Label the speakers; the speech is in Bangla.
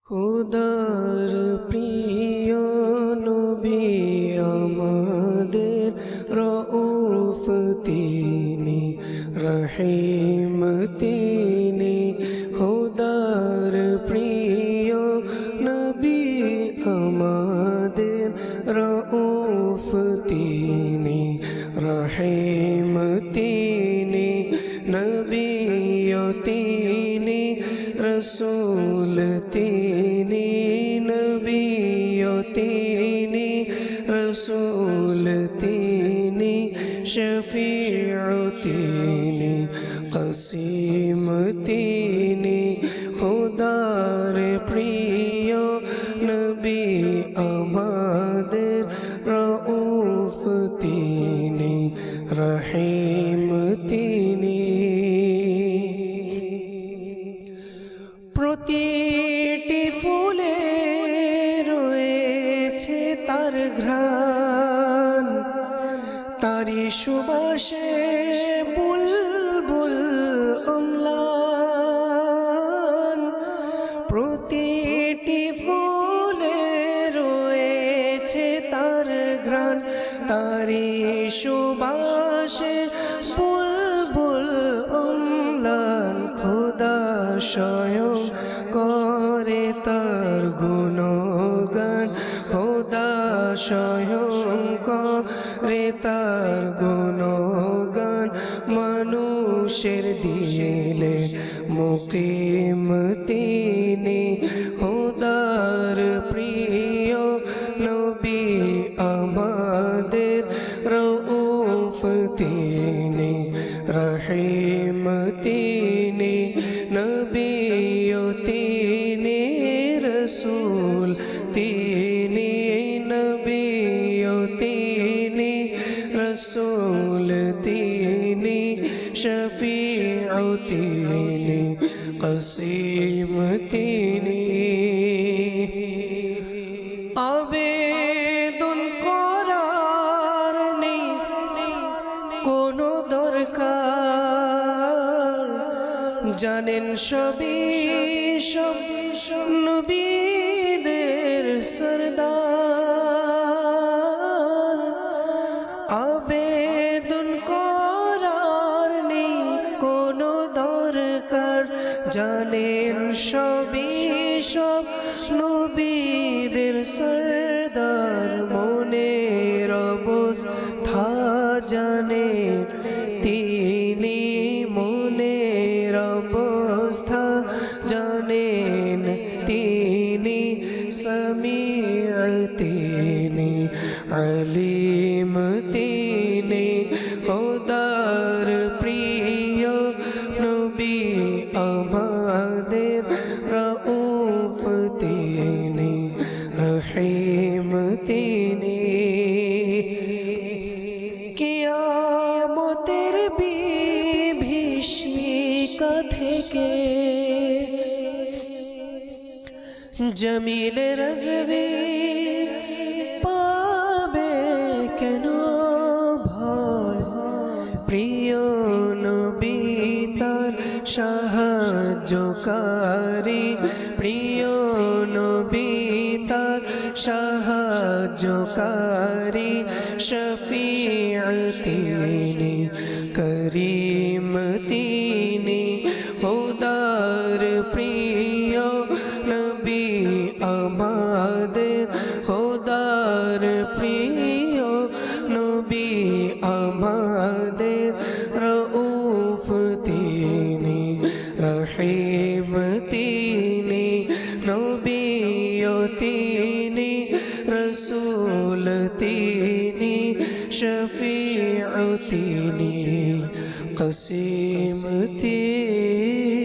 Speaker 1: খুদার প্রিয় নবী আমাদের রউফ তিনি, রহিম তিনি। খুদার প্রিয় নবী আমাদের রউফ তিনি, রহিম তিনি। নবী তিনি, রসূল তিনি, নবী তিনি, রসূল তিনি, শফিউ তিনি, কাসিম তিনি। খুদার প্রিয় নবী আমাদের রউফ তিনি, রহিম তিনি। প্রতিটি ফুলে রয়েছে তার ঘ্রাণ, তারি সুবাসে বুলবুল অম্লান। প্রতিটি ফুলে রয়েছে তার ঘ্রাণ, তারি সুবাসে বুলবুল অম্লান। খোদা স্বয়ং করে তার গুণগান, খোদা স্বয়ং করে তার গুণগান। মানুষের দিলে মুকিম তিনি, খোদার প্রিয় নবী আমাদের রউফ তিনি, রহিম তিনি। নবী তিনি, রসূল তিনি, নবী তিনি, রসূল তিনি, শফিউ তিনি, কাসিম তিনি। আবেদন করার নেই কোনো দরকার, জানেন সবই সব নবীদের সরদার। আবেদন করার নেই কোনো দরকার, জানেন সবই সব নবীদের সরদার। মনের অবস্থা জানেন তিনি, মনের অবস্থা জানেন তিনি, সামিউ তিনি, আলিম তিনি। খোদার প্রিয় নবী আমাদের রউফ তিনি, রহিম তিনি। কিয়ামতের বিভীষিকা থেকে জমিল রজবি পাবে কেন ভয়? প্রিয় নবী তার সাহায্যকারী, প্রিয় নবী তার সাহায্যকারী। শফিউ তিনি, করিম তিনি। খোদার প্রিয় নবী আমাদের, খোদার প্রিয় নবী আমাদের রউফ তিনি, রহিম তিনি। নবী তিনি, রসূল তিনি, শফিউ তিনি, কাসিম তিনি।